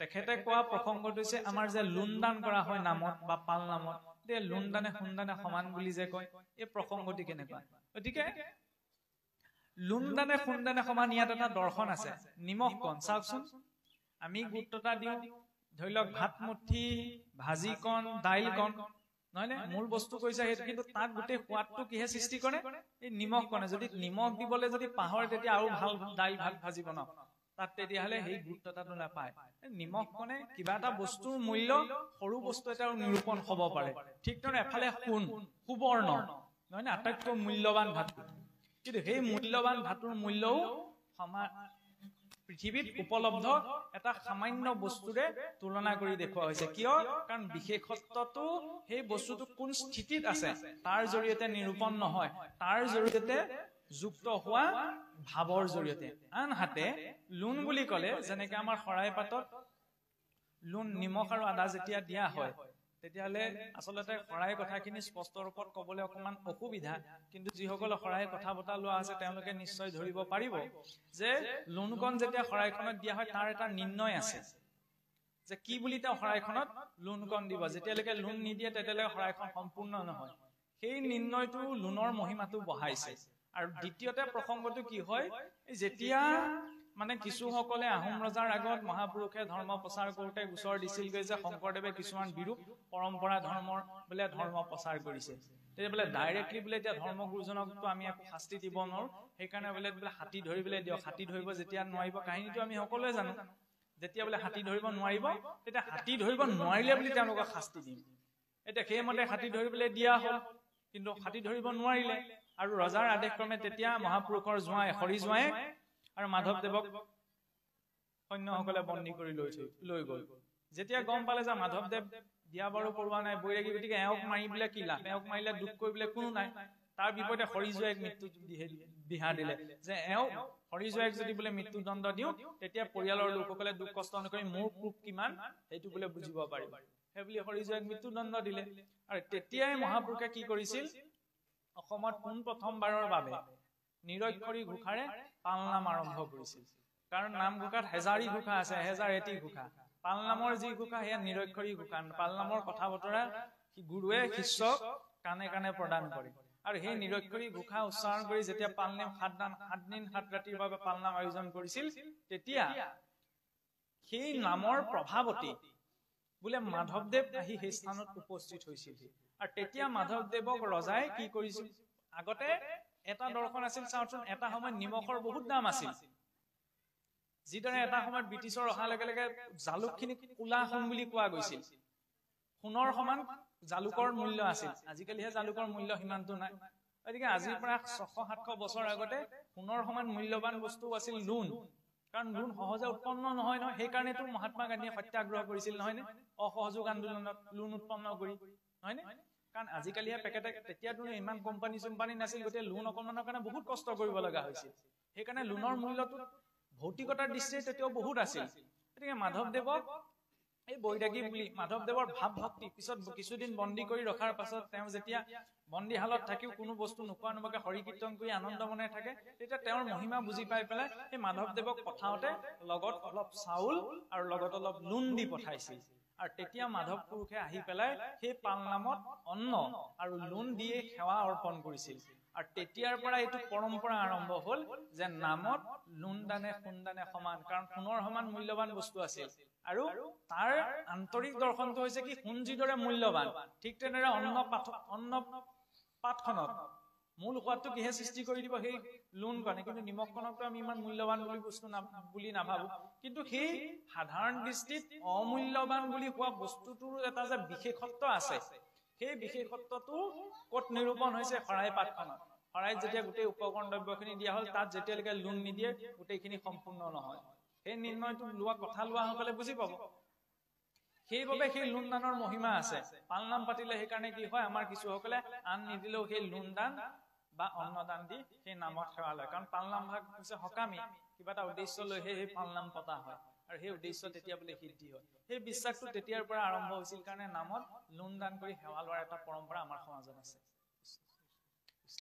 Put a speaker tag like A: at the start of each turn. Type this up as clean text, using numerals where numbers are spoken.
A: তেখেতে কোৱা প্ৰসংগটো হৈছে আমাৰ যে লুনদান কৰা হয় নামত বা পাল নামত, লুনদানে সুনদানে সমান বুলি যে কয়, এই প্ৰসংগটি কেনেকুৱা। গতিকে লুনদানে সুনদানে সমান ইয়াত এটা দৰ্শন আছে। নিমখ কণ চাওকচোন, আমি গুৰুত্বতা দিওঁ ধৰি লওক ভাত মুঠি, ভাজি কণ, দাইল কণ, নহয় নে, মূল বস্তু কৈছে সেইটো, কিন্তু তাত গোটেই সোৱাদটো কিহে সৃষ্টি কৰে, এই নিমখ কণে। যদি নিমখ দিবলৈ যদি পাহৰে তেতিয়া আৰু ভাল দাইল ভাত ভাজি বনাওক, তাত তেতিয়াহ'লে সেই গুৰুত্বতাটো নাপায়। নিমখ কণে কিবা এটা বস্তুৰ মূল্য সৰু বস্তু এটাও নিৰূপণ হ'ব পাৰে। ঠিক ধৰণে এফালে সোণ, সুবৰ্ণ, নহয় নে, আটাইতকৈ মূল্যৱান ধাতু, কিন্তু সেই মূল্যৱান ধাতুৰ মূল্যও পৃথিৱীত উপলব্ধ এটা সামান্য বস্তুৰে তুলনা কৰি দেখুওৱা হৈছে। কিয়? কাৰণ বিশেষত্বটো সেই বস্তুটো কোন স্থিতিত আছে তাৰ জৰিয়তে নিৰূপণ নহয়, তাৰ জৰিয়তে যুক্ত হোৱা ভাৱৰ জৰিয়তে। আনহাতে লুণ বুলি ক'লে যেনেকে আমাৰ শৰাই পাতত লুণ, নিমখ আৰু আদা যেতিয়া দিয়া হয় তেতিয়াহ'লে আচলতে শৰাই কথাখিনি স্পষ্ট ৰূপত ক'বলৈ অকণমান অসুবিধা, কিন্তু যিসকলে শৰাই কথা বতৰা লোৱা আছে তেওঁলোকে নিশ্চয় ধৰিব পাৰিব যে লুণকণ যেতিয়া শৰাইখনত দিয়া হয় তাৰ এটা নিৰ্ণয় আছে যে কি বুলি তেওঁ শৰাইখনত লুণকণ দিব। যেতিয়ালৈকে লুণ নিদিয়ে তেতিয়ালৈকে শৰাইখন সম্পূৰ্ণ নহয়। সেই নিৰ্ণয়টো লুণৰ মহিমাটো বঢ়াইছে। আৰু দ্বিতীয়তে প্ৰসংগটো কি হয়, যেতিয়া মানে কিছুসকলে আহোম ৰজাৰ আগত মহাপুৰুষে ধৰ্ম প্ৰচাৰ কৰোঁতে গোচৰ দিছিলগৈ যে শংকৰদেৱে কিছুমান বিৰূপ পৰম্পৰা ধৰ্মৰ বোলে ধৰ্ম প্ৰচাৰ কৰিছে, তেতিয়া বোলে ডাইৰেক্টলি বোলে এতিয়া ধৰ্মগুৰুজনকতো আমি একো শাস্তি দিব নোৱাৰো, সেইকাৰণে বোলে হাতী ধৰিবলৈ দিয়ক। হাতী ধৰিব যেতিয়া নোৱাৰিব, কাহিনীটো আমি সকলোৱে জানো, যেতিয়া বোলে হাতী ধৰিব নোৱাৰিব তেতিয়া হাতী ধৰিব নোৱাৰিলে বুলি তেওঁলোকক শাস্তি দিম। এতিয়া সেইমতে হাতী ধৰিবলৈ দিয়া হ'ল, কিন্তু হাতী ধৰিব নোৱাৰিলে, আৰু ৰজাৰ আদেশক্ৰমে তেতিয়া মহাপুৰুষৰ জোঁৱাই হৰি জোঁৱাই আৰু মাধৱদেৱক সৈন্যসকলে বন্দী কৰি লৈ গ'ল। যেতিয়া গম পালে যে মাধৱদেৱ বিয়া বাৰু কৰোৱা নাই, বৈৰাগী, গতিকে এওঁক মাৰিবলৈ কি লাভ, এওঁক মাৰিলে দুখ কৰিবলৈ কোনো নাই, তাৰ বিপৰীতে হৰি জোঁৱাইক মৃত্যু দিহা দিলে যে এওঁক হৰি জোঁৱাইক যদি বোলে মৃত্যুদণ্ড দিওঁ তেতিয়া পৰিয়ালৰ লোকসকলে দুখ কষ্ট নকৰি মোৰ কোপ কিমান সেইটো বোলে বুজিব পাৰিব, সেইবুলি হৰি জোঁৱাইক মৃত্যুদণ্ড দিলে। আৰু তেতিয়াই মহাপুৰুষে কি কৰিছিল, অসমত পোন প্ৰথমবাৰৰ বাবে নিৰক্ষৰী ঘোষাৰে পালনাম আৰম্ভ কৰিছিল। কাৰণ নামঘোষাত হেজাৰী ঘোষা আছে, এহেজাৰ এটি ঘোষা, পালনামৰ যি ঘোষা সেয়া নিৰক্ষৰী ঘোষা। পালনামৰ কথা বতৰা গুৰুৱে শিষ্যক কাণে কাণে প্ৰদান কৰে, আৰু সেই নিৰক্ষৰী ঘোষা উচ্চাৰণ কৰি যেতিয়া পালনাম 7 দিন 7 ৰাতিৰ বাবে পালনাম আয়োজন কৰিছিল, তেতিয়া সেই নামৰ প্ৰভাৱতী বোলে মাধৱদেৱ আহি সেই স্থানত উপস্থিত হৈছিল। আৰু তেতিয়া মাধৱদেৱক ৰজাই কি কৰিছিল, আগতে এটা দৰ্শন আছিল চাওঁচোন, এটা সময়ত নিমখৰ বহুত দাম আছিল, যিদৰে এটা সময়ত ব্ৰিটিছৰ অহাৰ লগে লগে জালুকখিনি কোলা সোণ বুলি কোৱা গৈছিল, সোণৰ সমান জালুকৰ মূল্য আছিল। আজিকালিহে জালুকৰ মূল্য সিমানটো নাই। গতিকে আজিৰ পৰা 600-700 বছৰ আগতে সোণৰ সমান মূল্যৱান বস্তু আছিল লুণ, কাৰণ লুণ সহজে উৎপন্ন নহয় নহয়, সেইকাৰণেতো মহাত্মা গান্ধীয়ে সত্যাগ্ৰহ কৰিছিল নহয়নে, অসহযোগ আন্দোলনত লুণ উৎপন্ন কৰি, নহয়নে। কাৰণ আজিকালিহে পেকেটে, তেতিয়াতো ইমান কোম্পানী চোম্পানী নাছিল, গতিকে লুণ অকণমানৰ কাৰণে বহুত কষ্ট কৰিব লগা হৈছিল, সেইকাৰণে লুণৰ মূল্যটো ভৌতিকতাৰ দৃষ্টিৰে তেতিয়াও বহুত আছিল। গতিকে মাধৱদেৱক এই বৈৰাগী বুলি মাধৱদেৱৰ ভাৱ ভক্তি, পিছত কিছুদিন বন্দী কৰি ৰখাৰ পাছত তেওঁ যেতিয়া বন্দীশালত থাকিও কোনো বস্তু নোখোৱা নোপোৱাকে হৰি কীৰ্তন কৰি আনন্দ মনে থাকে, তেতিয়া তেওঁৰ মহিমা বুজি পাই পেলাই সেই মাধৱদেৱক পঠাওঁতে লগত অলপ চাউল আৰু লগত অলপ লুণ দি পঠাইছিল। আৰু তেতিয়া মাধৱ পুৰুষে আহি পেলাই সেই পালনামত অন্ন আৰু লুণ দিয়ে সেৱা অৰ্পণ কৰিছিল। আৰু তেতিয়াৰ পৰা এইটো পৰম্পৰা আৰম্ভ হ'ল যে নামত লুণ দানে সোণ দানে সমান, কাৰণ সোণৰ সমান মূল্যৱান বস্তু আছিল। আৰু তাৰ আন্তৰিক দৰ্শনটো হৈছে কি, সোণ যিদৰে মূল্যৱান, ঠিক তেনেদৰে অন্ন পাতখনত মূল সোৱাদটো কিহে সৃষ্টি কৰি দিব, সেই লুণ কণে। কিন্তু নিমখখনকতো আমি ইমান মূল্যৱান বুলি বস্তু বুলি নাভাবো, কিন্তু সেই সাধাৰণ দৃষ্টিত অমূল্যৱান বুলি কোৱা বস্তুটোৰ এটা যে বিশেষত্ব আছে, সেই বিশেষত্বটো ক'ত নিৰূপণ হৈছে, শৰাই পাতখনত। শৰাইত যেতিয়া গোটেই উপকৰণ দ্ৰব্যখিনি দিয়া হ'ল, তাত যেতিয়ালৈকে লুণ নিদিয়ে গোটেইখিনি সম্পূৰ্ণ নহয়। সেই নিৰ্ণয়টো কথা লোৱাসকলে বুজি পাব। সেইবাবে সেই লুণ দানৰ মহিমা আছে। পালনাম পাতিলে সেইকাৰণে কি হয়, আমাৰ কিছুসকলে আন নিদিলেও সেই লুণ দান বা অন্নদান দি সেই নামত সেৱা লয়। কাৰণ পালনাম ভাগ হৈছে সকামী, কিবা এটা উদ্দেশ্য লৈহে সেই পালনাম পতা হয়, আৰু সেই উদ্দেশ্য তেতিয়া বোলে সিদ্ধি হয়। সেই বিশ্বাসটো তেতিয়াৰ পৰা আৰম্ভ হৈছিল কাৰণে নামত লুণ দান কৰি সেৱা লোৱাৰ এটা পৰম্পৰা আমাৰ সমাজত আছে।